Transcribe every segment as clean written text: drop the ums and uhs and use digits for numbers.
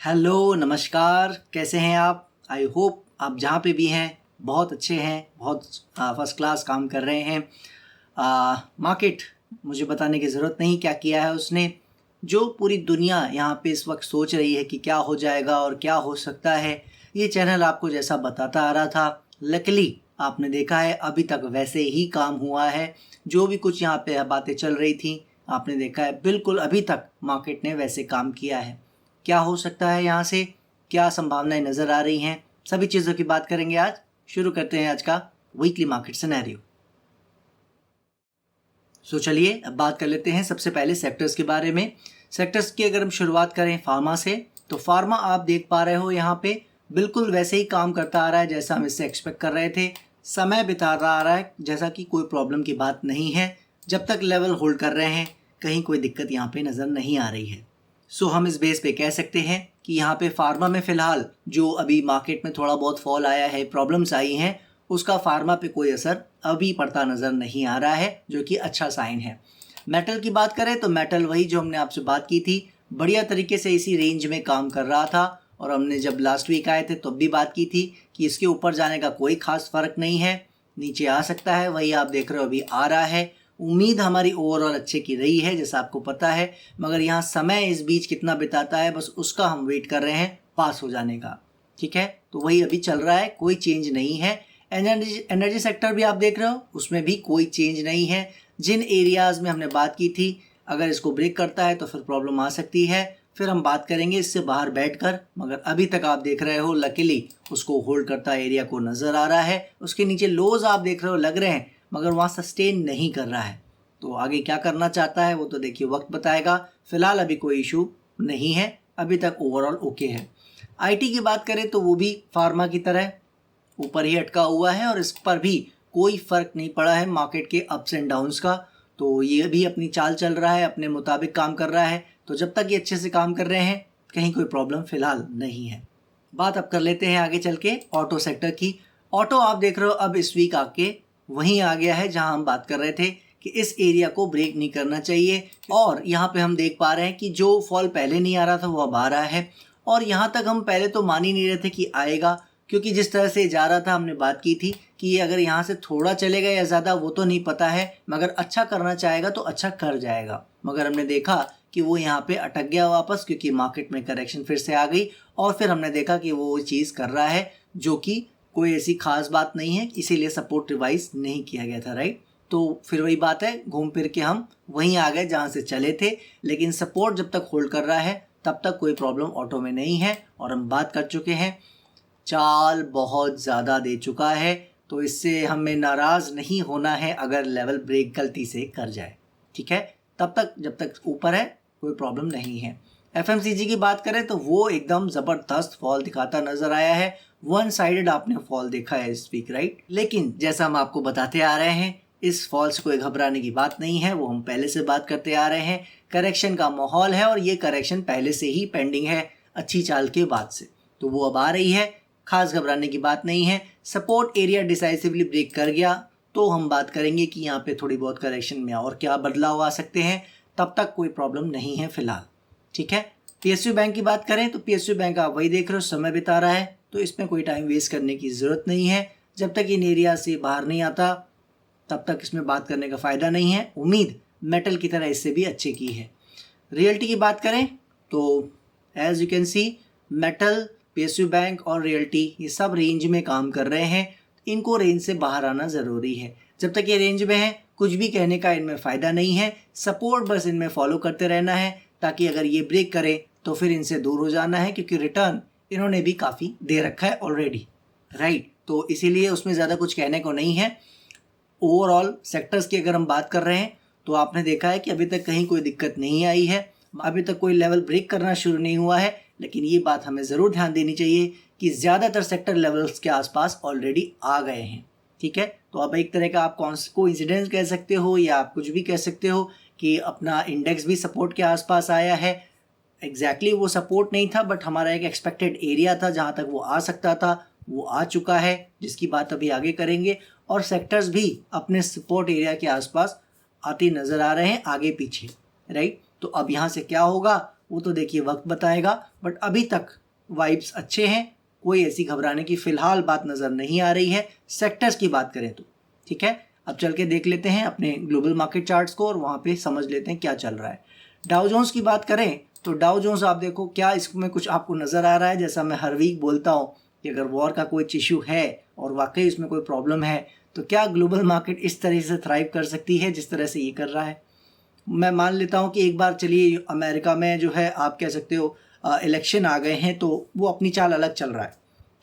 Hello, नमस्कार। कैसे हैं आप? आई होप आप जहाँ पे भी हैं बहुत अच्छे हैं, बहुत फर्स्ट क्लास काम कर रहे हैं। मार्केट मुझे बताने की ज़रूरत नहीं क्या किया है उसने। जो पूरी दुनिया यहाँ पे इस वक्त सोच रही है कि क्या हो जाएगा और क्या हो सकता है, ये चैनल आपको जैसा बताता आ रहा था, लकीली आपने देखा है अभी तक वैसे ही काम हुआ है। जो भी कुछ यहाँ पे बातें चल रही थी आपने देखा है, बिल्कुल अभी तक मार्केट ने वैसे काम किया है। क्या हो सकता है यहाँ से, क्या संभावनाएं नज़र आ रही हैं, सभी चीज़ों की बात करेंगे आज। शुरू करते हैं आज का वीकली मार्केट सिनेरियो। चलिए अब बात कर लेते हैं सबसे पहले सेक्टर्स के बारे में। सेक्टर्स की अगर हम शुरुआत करें फार्मा से, तो फार्मा आप देख पा रहे हो यहाँ पे बिल्कुल वैसे ही काम करता आ रहा है जैसा हम इससे एक्सपेक्ट कर रहे थे। समय बिता आ रहा है जैसा कि कोई प्रॉब्लम की बात नहीं है। जब तक लेवल होल्ड कर रहे हैं कहीं कोई दिक्कत यहाँ पे नज़र नहीं आ रही है। हम इस बेस पे कह सकते हैं कि यहाँ पे फार्मा में फ़िलहाल जो अभी मार्केट में थोड़ा बहुत फॉल आया है, प्रॉब्लम्स आई हैं, उसका फार्मा पे कोई असर अभी पड़ता नज़र नहीं आ रहा है, जो कि अच्छा साइन है। मेटल की बात करें तो मेटल वही जो हमने आपसे बात की थी, बढ़िया तरीके से इसी रेंज में काम कर रहा था। और हमने जब लास्ट वीक आए थे तब भी बात की थी कि इसके ऊपर जाने का कोई खास फ़र्क नहीं है, नीचे आ सकता है। वही आप देख रहे हो अभी आ रहा है। उम्मीद हमारी ओवरऑल अच्छे की रही है जैसा आपको पता है, मगर यहाँ समय इस बीच कितना बिताता है बस उसका हम वेट कर रहे हैं पास हो जाने का। ठीक है, तो वही अभी चल रहा है, कोई चेंज नहीं है। एनर्जी सेक्टर भी आप देख रहे हो, उसमें भी कोई चेंज नहीं है। जिन एरियाज़ में हमने बात की थी, अगर इसको ब्रेक करता है तो फिर प्रॉब्लम आ सकती है, फिर हम बात करेंगे इससे बाहर बैठकर। मगर अभी तक आप देख रहे हो लकीली उसको होल्ड करता एरिया को नज़र आ रहा है। उसके नीचे लोज आप देख रहे हो लग रहे हैं, मगर वहाँ सस्टेन नहीं कर रहा है। तो आगे क्या करना चाहता है वो तो देखिए वक्त बताएगा। फिलहाल अभी कोई इशू नहीं है, अभी तक ओवरऑल ओके है। आईटी की बात करें तो वो भी फार्मा की तरह ऊपर ही अटका हुआ है और इस पर भी कोई फ़र्क नहीं पड़ा है मार्केट के अप्स एंड डाउन्स का। तो ये भी अपनी चाल चल रहा है, अपने मुताबिक काम कर रहा है। तो जब तक ये अच्छे से काम कर रहे हैं कहीं कोई प्रॉब्लम फ़िलहाल नहीं है। बात अब कर लेते हैं आगे चल के ऑटो सेक्टर की। ऑटो आप देख रहे हो अब इस वीक आके वहीं आ गया है जहां हम बात कर रहे थे कि इस एरिया को ब्रेक नहीं करना चाहिए। और यहाँ पे हम देख पा रहे हैं कि जो फॉल पहले नहीं आ रहा था वो अब आ रहा है। और यहाँ तक हम पहले तो मान ही नहीं रहे थे कि आएगा, क्योंकि जिस तरह से जा रहा था हमने बात की थी कि ये अगर यहाँ से थोड़ा चलेगा या ज़्यादा वो तो नहीं पता है, मगर अच्छा करना चाहेगा तो अच्छा कर जाएगा। मगर हमने देखा कि वो यहाँ पे अटक गया वापस, क्योंकि मार्केट में करेक्शन फिर से आ गई। और फिर हमने देखा कि वो चीज़ कर रहा है जो कि कोई ऐसी खास बात नहीं है, इसीलिए सपोर्ट रिवाइज नहीं किया गया था, राइट। तो फिर वही बात है, घूम फिर के हम वहीं आ गए जहाँ से चले थे। लेकिन सपोर्ट जब तक होल्ड कर रहा है तब तक कोई प्रॉब्लम ऑटो में नहीं है। और हम बात कर चुके हैं, चाल बहुत ज़्यादा दे चुका है, तो इससे हमें नाराज़ नहीं होना है अगर लेवल ब्रेक गलती से कर जाए। ठीक है, तब तक जब तक ऊपर है कोई प्रॉब्लम नहीं है। एफएमसीजी की बात करें तो वो एकदम ज़बरदस्त फॉल दिखाता नज़र आया है। वन साइडेड आपने फॉल देखा है इस वीक, राइट। लेकिन जैसा हम आपको बताते आ रहे हैं, इस फॉल से कोई घबराने की बात नहीं है, वो हम पहले से बात करते आ रहे हैं। करेक्शन का माहौल है और ये करेक्शन पहले से ही पेंडिंग है अच्छी चाल के बाद से, तो वो अब आ रही है, खास घबराने की बात नहीं है। सपोर्ट एरिया डिसाइसिवली ब्रेक कर गया तो हम बात करेंगे कि यहाँ पे थोड़ी बहुत करेक्शन में और क्या बदलाव आ सकते हैं, तब तक कोई प्रॉब्लम नहीं है फिलहाल। ठीक है, पीएसयू बैंक की बात करें तो पीएसयू बैंक आप वही देख रहे हो, समय बिता रहा है, तो इसमें कोई टाइम वेस्ट करने की ज़रूरत नहीं है। जब तक इन एरिया से बाहर नहीं आता तब तक इसमें बात करने का फ़ायदा नहीं है। उम्मीद मेटल की तरह इससे भी अच्छे की है। रियल्टी की बात करें तो as you can see, metal, PSU bank और रियल्टी ये सब रेंज में काम कर रहे हैं। इनको रेंज से बाहर आना ज़रूरी है। जब तक ये रेंज में है कुछ भी कहने का इनमें फ़ायदा नहीं है। सपोर्ट बस इनमें फॉलो करते रहना है, ताकि अगर ये ब्रेक करे तो फिर इनसे दूर हो जाना है, क्योंकि रिटर्न इन्होंने भी काफ़ी दे रखा है ऑलरेडी, राइट। तो इसीलिए उसमें ज़्यादा कुछ कहने को नहीं है। ओवरऑल सेक्टर्स की अगर हम बात कर रहे हैं तो आपने देखा है कि अभी तक कहीं कोई दिक्कत नहीं आई है, अभी तक कोई लेवल ब्रेक करना शुरू नहीं हुआ है। लेकिन ये बात हमें ज़रूर ध्यान देनी चाहिए कि ज़्यादातर सेक्टर लेवल्स के आसपास ऑलरेडी आ गए हैं। ठीक है, तो अब एक तरह का आप कोइंसिडेंस कह सकते हो या आप कुछ भी कह सकते हो कि अपना इंडेक्स भी सपोर्ट के आसपास आया है। एग्जैक्टली वो सपोर्ट नहीं था, बट हमारा एक एक्सपेक्टेड एरिया था जहाँ तक वो आ सकता था, वो आ चुका है, जिसकी बात अभी आगे करेंगे। और सेक्टर्स भी अपने सपोर्ट एरिया के आसपास आते नज़र आ रहे हैं आगे पीछे, राइट। तो अब यहाँ से क्या होगा वो तो देखिए वक्त बताएगा, बट अभी तक वाइब्स अच्छे हैं, कोई ऐसी घबराने की फिलहाल बात नज़र नहीं आ रही है सेक्टर्स की बात करें तो। ठीक है, अब चल के देख लेते हैं अपने ग्लोबल मार्केट चार्ट्स को और वहाँ पे समझ लेते हैं क्या चल रहा है। डाउ जोन्स की बात करें तो डाउ जोन्स आप देखो क्या इसमें कुछ आपको नज़र आ रहा है। जैसा मैं हर वीक बोलता हूँ कि अगर वॉर का कोई इशू है और वाकई इसमें कोई प्रॉब्लम है तो क्या ग्लोबल मार्केट इस तरह से थ्राइव कर सकती है जिस तरह से ये कर रहा है। मैं मान लेता हूँ कि एक बार चलिए अमेरिका में जो है आप कह सकते हो इलेक्शन आ गए हैं तो वो अपनी चाल अलग चल रहा है।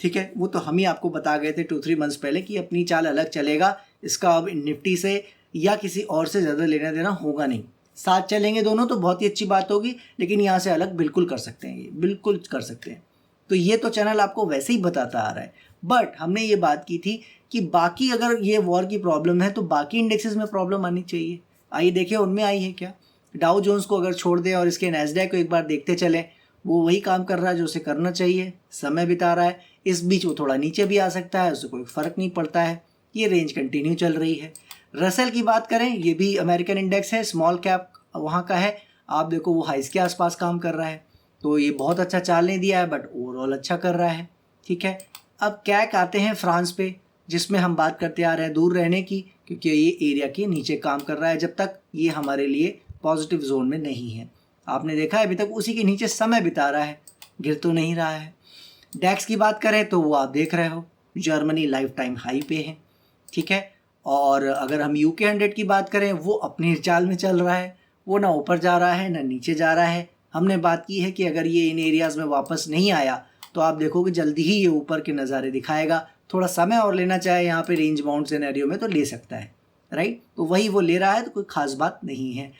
ठीक है, वो तो हम ही आपको बता गए थे 2-3 मंथ्स पहले कि अपनी चाल अलग चलेगा, इसका अब निफ्टी से या किसी और से ज़्यादा लेना देना होगा नहीं। साथ चलेंगे दोनों तो बहुत ही अच्छी बात होगी, लेकिन यहाँ से अलग बिल्कुल कर सकते हैं, ये बिल्कुल कर सकते हैं। तो ये तो चैनल आपको वैसे ही बताता आ रहा है, बट हमने ये बात की थी कि बाकी अगर ये वॉर की प्रॉब्लम है तो बाकी इंडेक्सेस में प्रॉब्लम आनी चाहिए। आइए देखिए उनमें आई है क्या। डाउ जोन्स को अगर छोड़ दें और इसके नैस्डैक को एक बार देखते चलें, वो वही काम कर रहा है जो उसे करना चाहिए, समय बिता रहा है। इस बीच वो थोड़ा नीचे भी आ सकता है, उससे कोई फ़र्क नहीं पड़ता है, ये रेंज कंटिन्यू चल रही है। रसेल की बात करें, ये भी अमेरिकन इंडेक्स है, स्मॉल कैप वहाँ का है। आप देखो वो हाइस के आसपास काम कर रहा है, तो ये बहुत अच्छा चाल नहीं दिया है बट ओवरऑल अच्छा कर रहा है। ठीक है, अब कैक आते हैं फ्रांस पे, जिसमें हम बात करते आ रहे हैं दूर रहने की, क्योंकि ये एरिया के नीचे काम कर रहा है जब तक ये हमारे लिए पॉजिटिव जोन में नहीं है। आपने देखा है अभी तक उसी के नीचे समय बिता रहा है, गिर तो नहीं रहा है। डैक्स की बात करें तो वो आप देख रहे हो जर्मनी लाइफ टाइम हाई पे है। ठीक है, और अगर हम यूके 100 की बात करें वो अपनी चाल में चल रहा है, वो ना ऊपर जा रहा है ना नीचे जा रहा है। हमने बात की है कि अगर ये इन एरियाज़ में वापस नहीं आया तो आप देखोगे जल्दी ही ये ऊपर के नज़ारे दिखाएगा। थोड़ा समय और लेना चाहे यहाँ पे रेंज बाउंड सिनेरियो में तो ले सकता है, राइट। तो वही वो ले रहा है, तो कोई ख़ास बात नहीं है।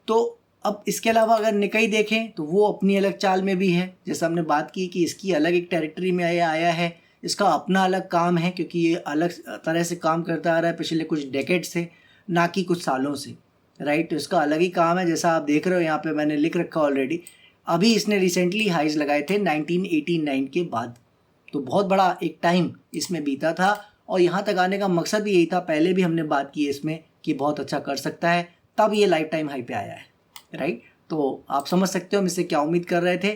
तो अब इसके अलावा अगर निकाई देखें तो वो अपनी अलग चाल में भी है। जैसे हमने बात की कि इसकी अलग एक टेरिटरी में आया है, इसका अपना अलग काम है, क्योंकि ये अलग तरह से काम करता आ रहा है पिछले कुछ डेकेड से, ना कि कुछ सालों से, राइट। तो इसका अलग ही काम है। जैसा आप देख रहे हो यहाँ पे मैंने लिख रखा ऑलरेडी, अभी इसने रिसेंटली हाइज लगाए थे 1989 के बाद, तो बहुत बड़ा एक टाइम इसमें बीता था और यहाँ तक आने का मकसद भी यही था। पहले भी हमने बात की इसमें कि बहुत अच्छा कर सकता है, तब ये लाइफ टाइम हाई पे आया है, राइट। तो आप समझ सकते हो हम इससे क्या उम्मीद कर रहे थे।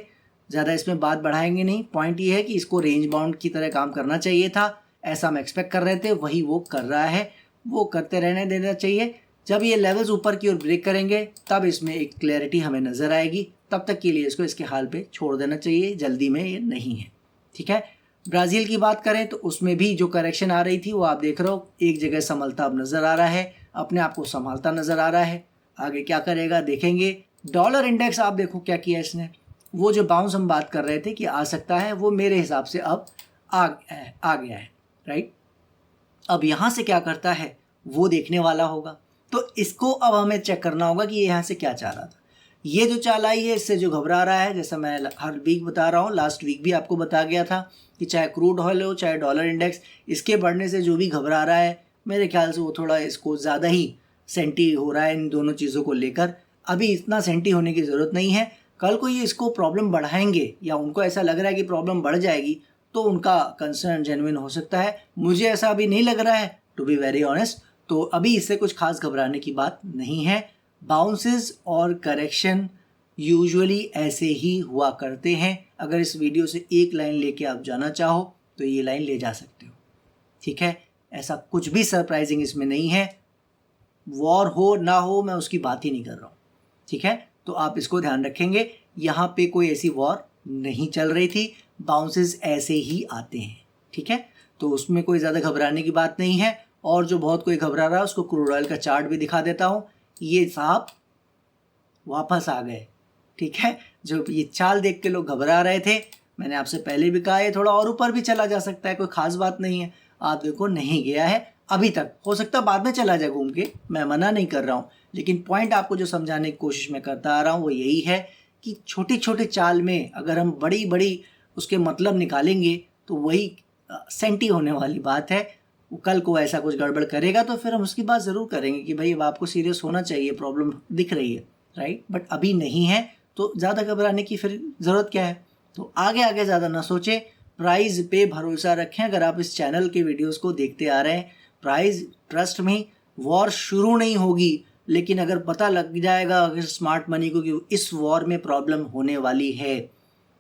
ज़्यादा इसमें बात बढ़ाएंगे नहीं, पॉइंट ये है कि इसको रेंज बाउंड की तरह काम करना चाहिए था, ऐसा हम एक्सपेक्ट कर रहे थे, वही वो कर रहा है, वो करते रहने देना चाहिए। जब ये लेवल्स ऊपर की ओर ब्रेक करेंगे तब इसमें एक क्लैरिटी हमें नज़र आएगी, तब तक के लिए इसको इसके हाल पे छोड़ देना चाहिए, जल्दी में ये नहीं है। ठीक है, ब्राज़ील की बात करें तो उसमें भी जो करेक्शन आ रही थी वो आप देख रहे हो एक जगह संभलता अब नज़र आ रहा है, अपने आप को संभालता नज़र आ रहा है। आगे क्या करेगा देखेंगे। डॉलर इंडेक्स आप देखो क्या किया इसने, वो जो बाउंस हम बात कर रहे थे कि आ सकता है, वो मेरे हिसाब से अब आ गया है, राइट। अब यहाँ से क्या करता है वो देखने वाला होगा, तो इसको अब हमें चेक करना होगा कि ये यहाँ से क्या चाह रहा था। ये जो चाल आई है इससे जो घबरा रहा है, जैसा मैं हर वीक बता रहा हूँ, लास्ट वीक भी आपको बता गया था कि चाहे क्रूड ऑयल हो चाहे डॉलर इंडेक्स, इसके बढ़ने से जो भी घबरा रहा है मेरे ख्याल से वो थोड़ा इसको ज़्यादा ही सेंटी हो रहा है इन दोनों चीज़ों को लेकर। अभी इतना सेंटी होने की ज़रूरत नहीं है, कल को ये इसको प्रॉब्लम बढ़ाएंगे या उनको ऐसा लग रहा है कि प्रॉब्लम बढ़ जाएगी तो उनका कंसर्न जेन्युइन हो सकता है। मुझे ऐसा अभी नहीं लग रहा है, टू बी वेरी ऑनेस्ट। तो अभी इससे कुछ खास घबराने की बात नहीं है। बाउंसेस और करेक्शन यूजुअली ऐसे ही हुआ करते हैं। अगर इस वीडियो से एक लाइन लेके आप जाना चाहो तो ये लाइन ले जा सकते हो, ठीक है। ऐसा कुछ भी सरप्राइजिंग इसमें नहीं है। वॉर हो ना हो मैं उसकी बात ही नहीं कर रहा हूँ, ठीक है। तो आप इसको ध्यान रखेंगे, यहाँ पे कोई ऐसी वॉर नहीं चल रही थी, बाउंसेस ऐसे ही आते हैं, ठीक है। तो उसमें कोई ज़्यादा घबराने की बात नहीं है। और जो बहुत कोई घबरा रहा है उसको क्रूड ऑयल का चार्ट भी दिखा देता हूँ। ये साहब वापस आ गए, ठीक है। जो ये चाल देख के लोग घबरा रहे थे, मैंने आपसे पहले भी कहा है थोड़ा और ऊपर भी चला जा सकता है, कोई ख़ास बात नहीं है। आप देखो नहीं गया है अभी तक, हो सकता है बाद में चला जाए घूम के, मैं मना नहीं कर रहा हूँ, लेकिन पॉइंट आपको जो समझाने की कोशिश मैं करता आ रहा हूँ वो यही है कि छोटी छोटी चाल में अगर हम बड़ी बड़ी उसके मतलब निकालेंगे तो वही सेंटी होने वाली बात है। कल को ऐसा कुछ गड़बड़ करेगा तो फिर हम उसकी बात ज़रूर करेंगे कि भाई अब आपको सीरियस होना चाहिए, प्रॉब्लम दिख रही है, राइट। बट अभी नहीं है तो ज़्यादा घबराने की फिर ज़रूरत क्या है। तो आगे आगे ज़्यादा ना सोचें, प्राइस पे भरोसा रखें। अगर आप इस चैनल के वीडियोस को देखते आ रहे हैं, प्राइस ट्रस्ट में, वॉर शुरू नहीं होगी लेकिन अगर पता लग जाएगा अगर स्मार्ट मनी को कि इस वॉर में प्रॉब्लम होने वाली है,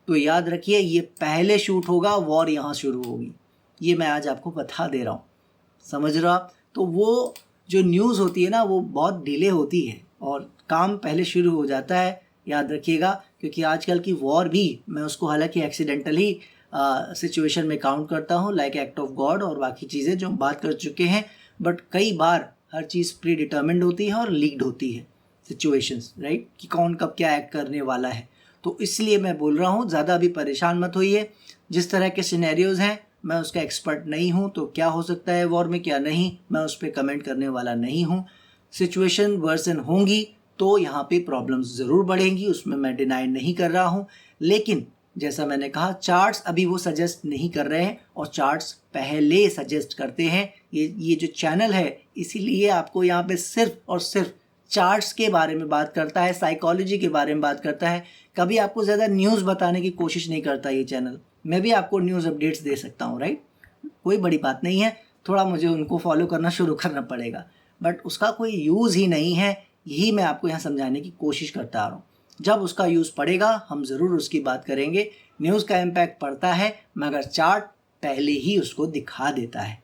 तो याद रखिए ये पहले शूट होगा, वॉर यहाँ शुरू होगी। ये मैं आज आपको बता दे रहा हूँ, समझ रहे हो आप? तो वो जो न्यूज़ होती है ना वो बहुत डिले होती है और काम पहले शुरू हो जाता है, याद रखिएगा। क्योंकि आजकल की वॉर भी मैं उसको हालांकि एक्सीडेंटल ही सिचुएशन में काउंट करता हूँ, लाइक एक्ट ऑफ गॉड और बाकी चीज़ें जो हम बात कर चुके हैं, बट कई बार हर चीज़ प्री डिटर्मिंड होती है और लीक्ड होती है सिचुएशंस, राइट, कि कौन कब क्या एक्ट करने वाला है। तो इसलिए मैं बोल रहा हूँ ज़्यादा अभी परेशान मत होइए। जिस तरह के सिनेरियोज़ हैं मैं उसका एक्सपर्ट नहीं हूँ, तो क्या हो सकता है वॉर में क्या नहीं, मैं उस पर कमेंट करने वाला नहीं हूँ। सिचुएशन वर्सन होंगी तो यहाँ पे प्रॉब्लम्स ज़रूर बढ़ेंगी, उसमें मैं डिनाई नहीं कर रहा हूँ। लेकिन जैसा मैंने कहा चार्ट्स अभी वो सजेस्ट नहीं कर रहे हैं और चार्ट्स पहले सजेस्ट करते हैं। ये जो चैनल है इसीलिए आपको यहाँ पे सिर्फ और सिर्फ चार्ट्स के बारे में बात करता है, साइकोलॉजी के बारे में बात करता है। कभी आपको ज़्यादा न्यूज़ बताने की कोशिश नहीं करता ये चैनल। मैं भी आपको न्यूज़ अपडेट्स दे सकता हूँ, राइट, कोई बड़ी बात नहीं है। थोड़ा मुझे उनको फॉलो करना शुरू करना पड़ेगा, बट उसका कोई यूज़ ही नहीं है। यही मैं आपको यहाँ समझाने की कोशिश करता आ रहा हूँ। जब उसका यूज़ पड़ेगा हम ज़रूर उसकी बात करेंगे। न्यूज़ का इम्पैक्ट पड़ता है मगर चार्ट पहले ही उसको दिखा देता है,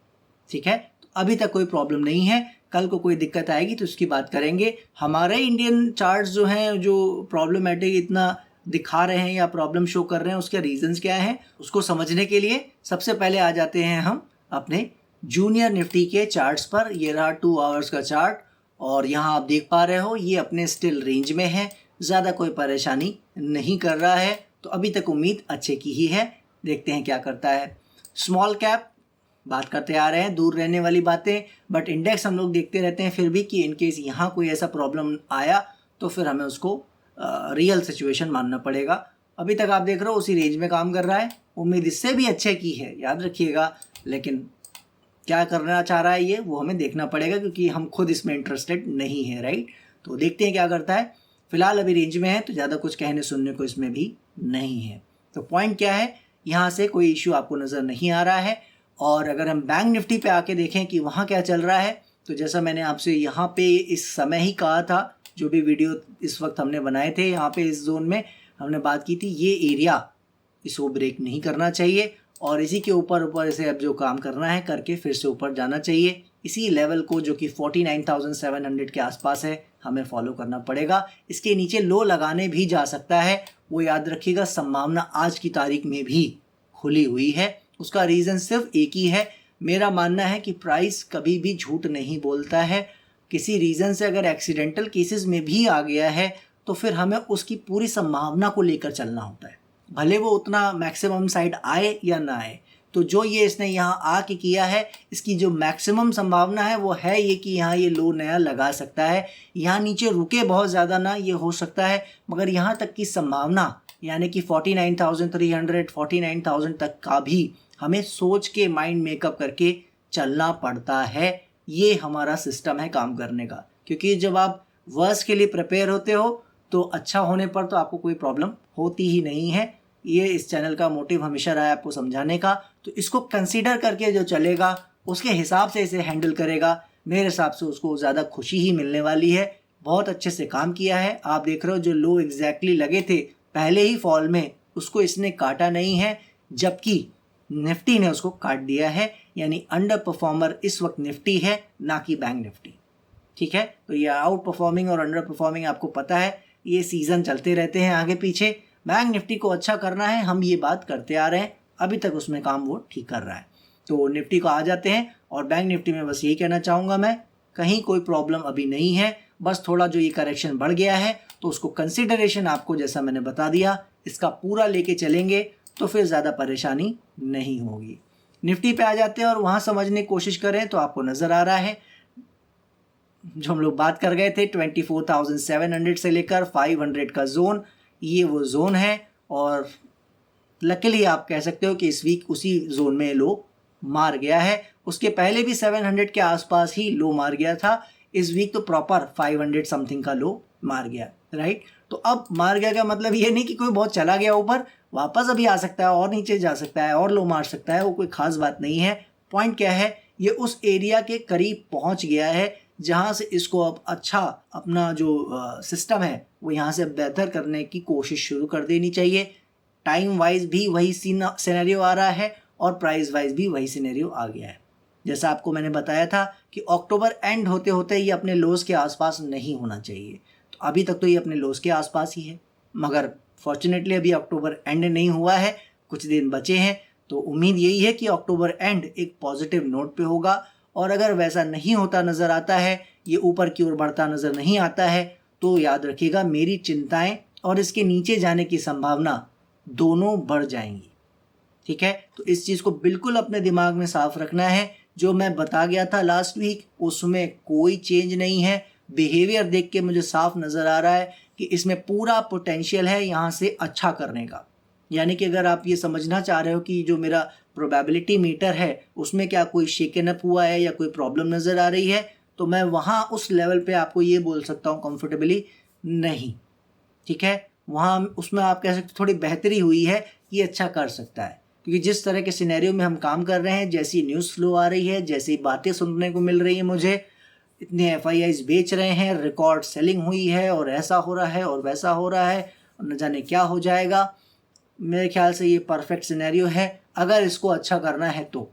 ठीक है। तो अभी तक कोई प्रॉब्लम नहीं है, कल को कोई दिक्कत आएगी तो उसकी बात करेंगे। हमारे इंडियन चार्ट्स जो हैं जो प्रॉब्लमेटिक इतना दिखा रहे हैं या प्रॉब्लम शो कर रहे हैं, उसके रीजंस क्या हैं उसको समझने के लिए सबसे पहले आ जाते हैं हम अपने जूनियर निफ्टी के चार्ट्स पर। ये रहा 2 आवर्स का चार्ट और यहाँ आप देख पा रहे हो ये अपने स्टिल रेंज में है, ज़्यादा कोई परेशानी नहीं कर रहा है। तो अभी तक उम्मीद अच्छे की ही है, देखते हैं क्या करता है। स्मॉल कैप बात करते आ रहे हैं, दूर रहने वाली बातें, बट इंडेक्स हम लोग देखते रहते हैं फिर भी कि इनकेस यहाँ कोई ऐसा प्रॉब्लम आया तो फिर हमें उसको रियल सिचुएशन मानना पड़ेगा। अभी तक आप देख रहे हो उसी रेंज में काम कर रहा है, उम्मीद इससे भी अच्छे की है, याद रखिएगा। लेकिन क्या करना चाह रहा है ये वो हमें देखना पड़ेगा क्योंकि हम खुद इसमें इंटरेस्टेड नहीं है, राइट। तो देखते हैं क्या करता है। फिलहाल अभी रेंज में है तो ज़्यादा कुछ कहने सुनने को इसमें भी नहीं है। तो पॉइंट क्या है, यहाँ से कोई इश्यू आपको नज़र नहीं आ रहा है। और अगर हम बैंक निफ्टी पे आके देखें कि वहाँ क्या चल रहा है, तो जैसा मैंने आपसे यहाँ पे इस समय ही कहा था, जो भी वीडियो इस वक्त हमने बनाए थे यहाँ पे इस जोन में हमने बात की थी, ये एरिया इसको ब्रेक नहीं करना चाहिए और इसी के ऊपर इसे अब जो काम करना है करके फिर से ऊपर जाना चाहिए। इसी लेवल को जो कि 49,700 के आसपास है हमें फॉलो करना पड़ेगा। इसके नीचे लो लगाने भी जा सकता है, वो याद रखिएगा। संभावना आज की तारीख में भी खुली हुई है। उसका रीज़न सिर्फ एक ही है, मेरा मानना है कि प्राइस कभी भी झूठ नहीं बोलता है। किसी रीज़न से अगर एक्सीडेंटल केसेस में भी आ गया है तो फिर हमें उसकी पूरी संभावना को लेकर चलना होता है, भले वो उतना मैक्सिमम साइड आए या ना आए। तो जो ये इसने यहाँ आके किया है, इसकी जो मैक्सिमम संभावना है वो है ये कि यहाँ ये लो नया लगा सकता है। यहाँ नीचे रुके बहुत ज़्यादा ना, ये हो सकता है, मगर यहाँ तक की संभावना यानी कि 49,300 49,000 तक का भी हमें सोच के माइंड मेकअप करके चलना पड़ता है। ये हमारा सिस्टम है काम करने का, क्योंकि जब आप वर्स्ट के लिए प्रिपेयर होते हो तो अच्छा होने पर तो आपको कोई प्रॉब्लम होती ही नहीं है। ये इस चैनल का मोटिव हमेशा रहा है आपको समझाने का। तो इसको कंसीडर करके जो चलेगा उसके हिसाब से इसे हैंडल करेगा, मेरे हिसाब से उसको ज़्यादा खुशी ही मिलने वाली है। बहुत अच्छे से काम किया है। आप देख रहे हो जो लो एग्जैक्टली लगे थे पहले ही फॉल में, उसको इसने काटा नहीं है, जबकि निफ्टी ने उसको काट दिया है। यानी अंडर परफॉर्मर इस वक्त निफ्टी है, ना कि बैंक निफ्टी, ठीक है। तो ये आउट परफॉर्मिंग और अंडर परफॉर्मिंग आपको पता है, ये सीज़न चलते रहते हैं आगे पीछे। बैंक निफ्टी को अच्छा करना है, हम ये बात करते आ रहे हैं, अभी तक उसमें काम वो ठीक कर रहा है। तो निफ्टी को आ जाते हैं और बैंक निफ्टी में बस यही कहना चाहूँगा मैं, कहीं कोई प्रॉब्लम अभी नहीं है, बस थोड़ा जो ये करेक्शन बढ़ गया है तो उसको कंसिडरेशन आपको जैसा मैंने बता दिया इसका पूरा लेके चलेंगे तो फिर ज़्यादा परेशानी नहीं होगी। निफ्टी पे आ जाते हैं और वहाँ समझने की कोशिश करें तो आपको नज़र आ रहा है जो हम लोग बात कर गए थे 24,700 से लेकर 500 का जोन, ये वो जोन है। और लकीली आप कह सकते हो कि इस वीक उसी जोन में लो मार गया है। उसके पहले भी 700 के आसपास ही लो मार गया था, इस वीक तो प्रॉपर 500 समथिंग का लो मार गया, राइट। तो अब मार गया का मतलब ये नहीं कि कोई बहुत चला गया ऊपर, वापस अभी आ सकता है और नीचे जा सकता है और लो मार सकता है, वो कोई खास बात नहीं है। पॉइंट क्या है, ये उस एरिया के करीब पहुंच गया है जहाँ से इसको अब अच्छा अपना जो सिस्टम है वो यहाँ से बेहतर करने की कोशिश शुरू कर देनी चाहिए। टाइम वाइज भी वही सिनेरियो आ रहा है और प्राइस वाइज भी वही सिनेरियो आ गया है। जैसा आपको मैंने बताया था कि अक्टूबर एंड होते होते ये अपने लोस के आसपास नहीं होना चाहिए, तो अभी तक तो ये अपने लोस के आसपास ही है, मगर फॉर्चुनेटली अभी अक्टूबर एंड नहीं हुआ है, कुछ दिन बचे हैं। तो उम्मीद यही है कि अक्टूबर एंड एक पॉजिटिव नोट पे होगा, और अगर वैसा नहीं होता नज़र आता है, ये ऊपर की ओर बढ़ता नज़र नहीं आता है, तो याद रखिएगा मेरी चिंताएं और इसके नीचे जाने की संभावना दोनों बढ़ जाएंगी। ठीक है, तो इस चीज़ को बिल्कुल अपने दिमाग में साफ रखना है। जो मैं बता गया था लास्ट वीक उसमें कोई चेंज नहीं है। बिहेवियर देख के मुझे साफ नज़र आ रहा है कि इसमें पूरा पोटेंशियल है यहाँ से अच्छा करने का। यानी कि अगर आप ये समझना चाह रहे हो कि जो मेरा प्रोबेबिलिटी मीटर है उसमें क्या कोई शेकन अप हुआ है या कोई प्रॉब्लम नज़र आ रही है, तो मैं वहाँ उस लेवल पे आपको ये बोल सकता हूँ कंफर्टेबली नहीं। ठीक है, वहाँ उसमें आप कह सकते थोड़ी बेहतरी हुई है, ये अच्छा कर सकता है, क्योंकि जिस तरह के सिनेरियो में हम काम कर रहे हैं, जैसी न्यूज़ फ्लो आ रही है, जैसी बातें सुनने को मिल रही है मुझे, इतने FIIs बेच रहे हैं, रिकॉर्ड सेलिंग हुई है और ऐसा हो रहा है और वैसा हो रहा है, न जाने क्या हो जाएगा। मेरे ख्याल से ये परफेक्ट सिनेरियो है अगर इसको अच्छा करना है तो।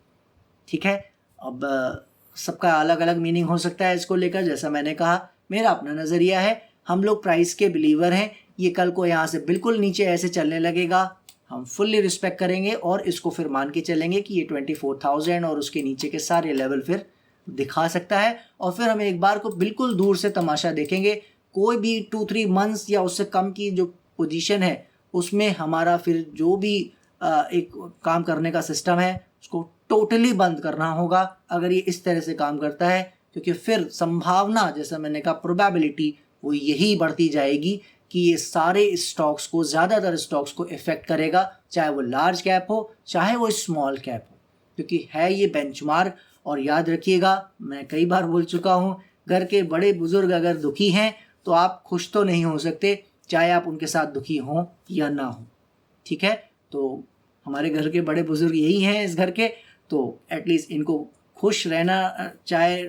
ठीक है, अब सबका अलग अलग मीनिंग हो सकता है इसको लेकर। जैसा मैंने कहा, मेरा अपना नज़रिया है, हम लोग प्राइस के बिलीवर हैं। ये कल को यहाँ से बिल्कुल नीचे ऐसे चलने लगेगा, हम फुल्ली रिस्पेक्ट करेंगे और इसको फिर मान के चलेंगे कि ये 24,000 और उसके नीचे के सारे लेवल फिर दिखा सकता है, और फिर हम एक बार को बिल्कुल दूर से तमाशा देखेंगे। कोई भी 2-3 मंथ्स या उससे कम की जो पोजीशन है उसमें हमारा फिर जो भी एक काम करने का सिस्टम है उसको टोटली बंद करना होगा अगर ये इस तरह से काम करता है, क्योंकि फिर संभावना, जैसा मैंने कहा, प्रोबेबिलिटी वो यही बढ़ती जाएगी कि ये सारे स्टॉक्स को, ज़्यादातर स्टॉक्स को इफ़ेक्ट करेगा, चाहे वो लार्ज कैप हो चाहे वो स्मॉल कैप हो, क्योंकि है ये बेंचमार्क। और याद रखिएगा, मैं कई बार बोल चुका हूँ, घर के बड़े बुजुर्ग अगर दुखी हैं तो आप खुश तो नहीं हो सकते, चाहे आप उनके साथ दुखी हों या ना हो। ठीक है, तो हमारे घर के बड़े बुजुर्ग यही हैं इस घर के, तो एटलीस्ट इनको खुश रहना, चाहे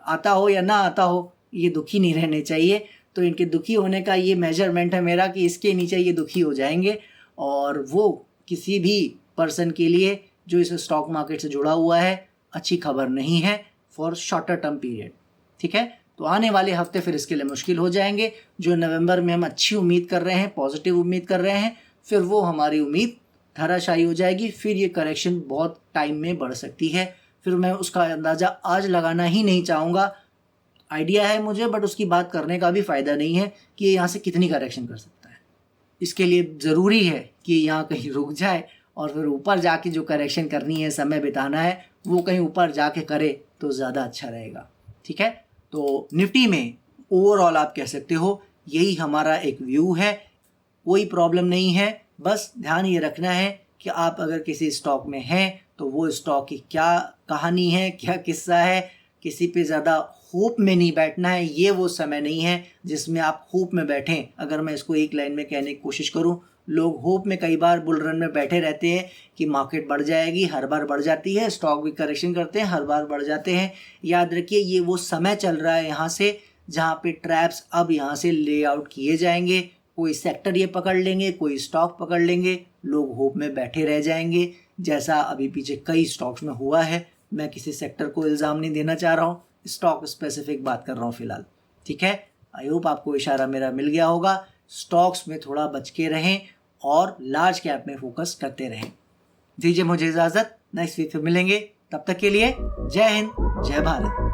आता हो या ना आता हो, ये दुखी नहीं रहने चाहिए। तो इनके दुखी होने का ये मेजरमेंट है मेरा कि इसके नीचे ये दुखी हो जाएंगे, और वो किसी भी पर्सन के लिए जो इस स्टॉक मार्केट से जुड़ा हुआ है अच्छी खबर नहीं है फॉर शॉर्टर टर्म पीरियड। ठीक है, तो आने वाले हफ्ते फिर इसके लिए मुश्किल हो जाएंगे। जो नवंबर में हम अच्छी उम्मीद कर रहे हैं, पॉजिटिव उम्मीद कर रहे हैं, फिर वो हमारी उम्मीद धराशायी हो जाएगी। फिर ये करेक्शन बहुत टाइम में बढ़ सकती है, फिर मैं उसका अंदाज़ा आज लगाना ही नहीं चाहूँगा। आइडिया है मुझे, बट उसकी बात करने का भी फ़ायदा नहीं है कि ये यहाँ से कितनी करेक्शन कर सकता है। इसके लिए ज़रूरी है कि यहाँ कहीं रुक जाए और फिर ऊपर जाके जो करेक्शन करनी है, समय बिताना है, वो कहीं ऊपर जाके करे तो ज़्यादा अच्छा रहेगा। ठीक है, तो निफ्टी में ओवरऑल आप कह सकते हो यही हमारा एक व्यू है। कोई प्रॉब्लम नहीं है, बस ध्यान ये रखना है कि आप अगर किसी स्टॉक में हैं तो वो स्टॉक की क्या कहानी है, क्या किस्सा है, किसी पे ज़्यादा होप में नहीं बैठना है। ये वो समय नहीं है जिसमें आप होप में बैठें। अगर मैं इसको एक लाइन में कहने की कोशिश करूं, लोग होप में कई बार बुल रन में बैठे रहते हैं कि मार्केट बढ़ जाएगी, हर बार बढ़ जाती है, स्टॉक भी करेक्शन करते हैं, हर बार बढ़ जाते हैं। याद रखिए, ये वो समय चल रहा है यहाँ से जहाँ पे ट्रैप्स अब यहाँ से लेआउट किए जाएंगे। कोई सेक्टर ये पकड़ लेंगे, कोई स्टॉक पकड़ लेंगे, लोग होप में बैठे रह जाएंगे, जैसा अभी पीछे कई स्टॉक्स में हुआ है। मैं किसी सेक्टर को इल्ज़ाम नहीं देना चाह रहा हूँ, स्टॉक स्पेसिफिक बात कर रहा हूँ फ़िलहाल। ठीक है, आई होप आपको इशारा मेरा मिल गया होगा। स्टॉक्स में थोड़ा बच के रहें और लार्ज कैप में फोकस करते रहें। दीजिए मुझे इजाज़त, नेक्स्ट वीक फिर मिलेंगे। तब तक के लिए जय हिंद, जय भारत।